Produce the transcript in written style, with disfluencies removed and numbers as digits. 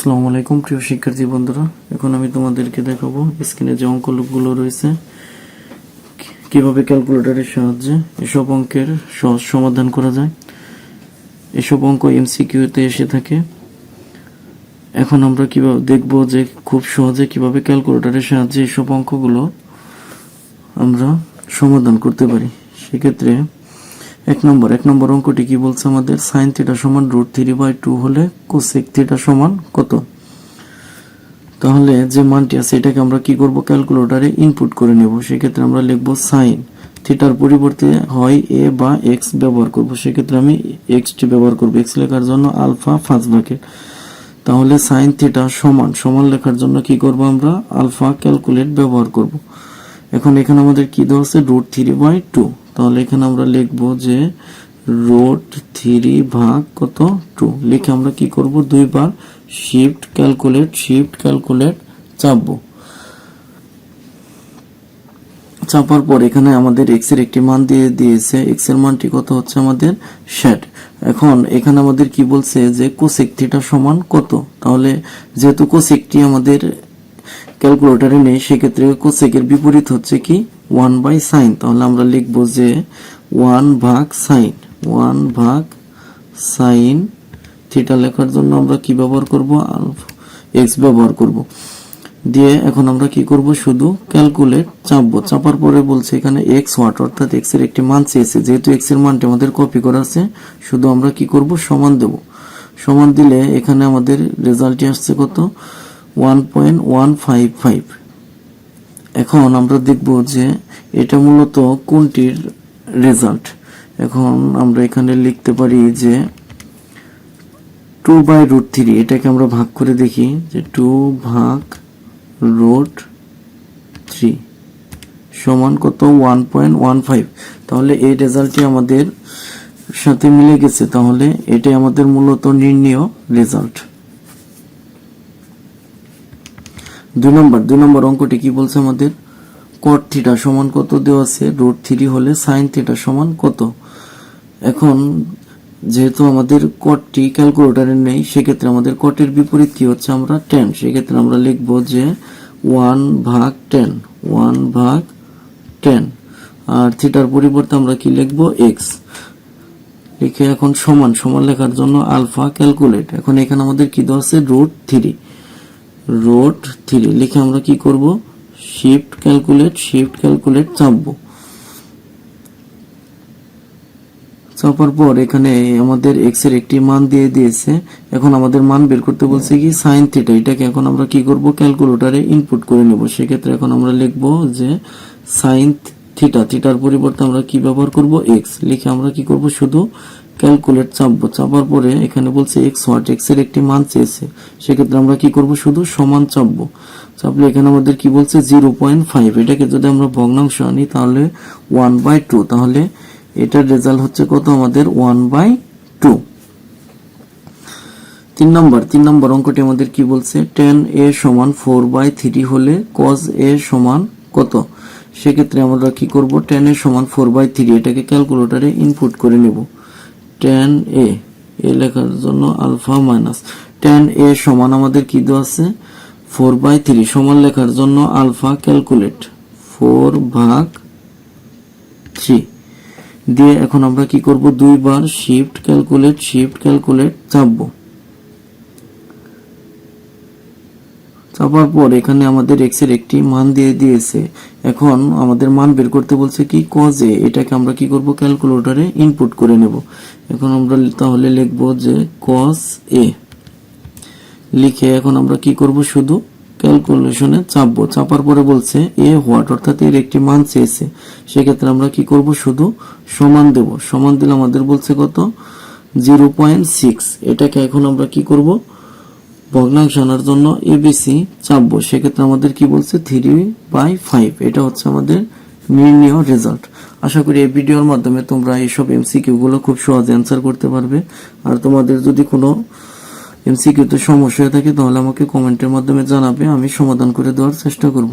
আসসালামু আলাইকুম প্রিয় শিক্ষার্থী বন্ধুরা, এখন আমি তোমাদেরকে দেখাবো স্ক্রিনে যে অঙ্কগুলো রয়েছে কিভাবে ক্যালকুলেটরের সাহায্যে এসব অঙ্কের সহজ সমাধান করা যায়। এসব অঙ্ক এমসিকিউতে এসে থাকে। এখন আমরা কিভাবে দেখব যে খুব সহজে কিভাবে ক্যালকুলেটরের সাহায্যে এসব অঙ্কগুলো আমরা সমাধান করতে পারি। সেক্ষেত্রে এক নম্বর অঙ্কটি কি বলছে আমাদের, সাইন থিটা সমান √3/2 হলে কোসেক থিটা সমান কত। তাহলে যে মানটি আছে এটাকে আমরা কি করব, ক্যালকুলেটরে ইনপুট করে নেব। সেক্ষেত্রে আমরা লিখব সাইন থিটার পরিবর্তে হয় এ বা এক্স ব্যবহার করব। সেক্ষেত্রে আমি এক্সটি ব্যবহার করব। এক্স লেখার জন্য আলফা ফার্স্ট ব্র্যাকেট। তাহলে সাইন থিটা সমান লেখার জন্য কি করব, আমরা আলফা ক্যালকুলেট ব্যবহার করব। এখন এখানে আমাদের কি দেওয়া আছে, √3/2। তাহলে এখানে আমরা লিখব যে √3 ভাগ কত 2 লিখে আমরা কি করব, দুইবার শিফট ক্যালকুলেট চাপবো। চাপার পর এখানে আমাদের এক্স এর একটি মান দিয়ে দিয়েছে। এক্স এর মানটি কত হচ্ছে আমাদের 60। এখন এখানে আমাদের কি বলছে যে কোসেক থিটা সমান কত। তাহলে যেহেতু কোসেকটি আমাদের ক্যালকুলেটরে নেই, সেক্ষেত্রে কোসেকের বিপরীত হচ্ছে কি 1/sin। তাহলে আমরা লিখব যে 1/sin থিটা লেখার জন্য আমরা কি ব্যবহার করব, এক্স ব্যবহার করব। দিয়ে এখন আমরা কি করব, শুধু ক্যালকুলেট চাপবো। চাপার পরে বলছে এখানে এক্স ওয়াট, অর্থাৎ এক্স এর একটি মান চেয়েছে। যেহেতু এক্স এর মানটি আমাদের কপি করা আছে, শুধু আমরা কি করব, সমান দেব। সমান দিলে এখানে আমাদের রেজাল্টটি আসছে কত, 1.155। এখন আমরা দেখব যে এটা মূলত কোনটির রেজাল্ট। এখন আমরা এখানে লিখতে পারি যে 2/√3, এটাকে আমরা ভাগ করে দেখি যে 2/√3 সমান কত, 1.15। তাহলে এই রেজাল্টটি আমাদের সাথে মিলে গেছে। তাহলে এটাই আমাদের মূলত নির্ণেয় রেজাল্ট। দুই নম্বর অঙ্কটি কি বলছে আমাদের, কট থিটা সমান কত দেওয়া আছে, √3 হলে সাইন থিটা সমান কত। এখন যেহেতু আমাদের কটটি ক্যালকুলেটরে নেই, সেক্ষেত্রে আমাদের কটের বিপরীত কি হচ্ছে, আমরা tan। সেক্ষেত্রে আমরা লিখব যে 1/tan। আর থিটার পরিবর্তে আমরা কি লিখব, এক্স লিখে এখন সমান লেখার জন্য আলফা ক্যালকুলেট। এখন এখানে আমাদের কি দেওয়া আছে, √3 লিখে আমরা কি করব, শিফট ক্যালকুলেট চাপবো। চাপার পর এখানে আমাদের এক্স এর একটি মান দিয়ে দিয়েছে। এখন আমাদের মান বের করতে বলছে কি সাইন থিটা। এটাকে এখন আমরা কি করব, ক্যালকুলেটরে ইনপুট করে নেব। সেক্ষেত্রে এখন আমরা লিখব যে সাইন থিটার পরিবর্তে আমরা কি ব্যবহার করব, এক্স লিখে আমরা কি করব, শুধু ক্যালকুলেট চাপবো। চাপার পরে এখানে বলছে এক্স ওয়াট, এক্স এর একটি মান চেয়েছে। সেক্ষেত্রে আমরা কি করব, শুধু সমান চাপবো। চাপলে এখানে আমাদের কি বলছে 0.5। এটাকে যদি আমরা ভগ্নাংশ আনি তাহলে 1/2। তাহলে এটার রেজাল্ট হচ্ছে কত, আমাদের 1/2। তিন নম্বর অঙ্কটি আমাদের কি বলছে, tan a সমান 4/3 হলে cos a সমান কত। সেক্ষেত্রে আমরা কি করব, tan a সমান 4/3 এটাকে ক্যালকুলেটরে ইনপুট করে নেব। tan a লেখার জন্য আলফা মাইনাস tan a সমান আমাদের কি দেওয়া আছে, 4/3 সমান লেখার জন্য আলফা ক্যালকুলেট 4/3 দিয়ে এখন আমরা কি করব, দুইবার শিফট ক্যালকুলেট চাপবো। চাপার পর এখানে আমাদের এক্স এর একটি মান দিয়ে দিয়েছে। এখন আমাদের মান বের করতে বলছে কি cos a। এটাকে আমরা কি করব, ক্যালকুলেটরে ইনপুট করে নেব। এখন আমরা তাহলে লিখব যে cos a লিখে এখন আমরা কি করব, শুধু ক্যালকুলেশনে চাপবো। চাপার পরে বলছে এ হোয়াট, অর্থাৎ এর একটি মান চেয়েছে। সেক্ষেত্রে আমরা কি করব, শুধু সমান দেব। সমান দিলে আমাদের বলছে কত, 0.6। এটাকে এখন আমরা কি করব, ভগ্নাংশ আনার জন্য এবিসি চাপবো। সেক্ষেত্রে আমাদের কি বলছে 3/5। এটা হচ্ছে আমাদের নির্ণেয় রেজাল্ট। আশা করি এই ভিডিওর মাধ্যমে তোমরা এইসব এমসিকিউ গুলো খুব সহজে অ্যান্সার করতে পারবে। আর তোমাদের যদি কোনো এমসিকিউতে সমস্যা হয়ে থাকে তাহলে আমাকে কমেন্টের মাধ্যমে জানাবে, আমি সমাধান করে দেওয়ার চেষ্টা করব।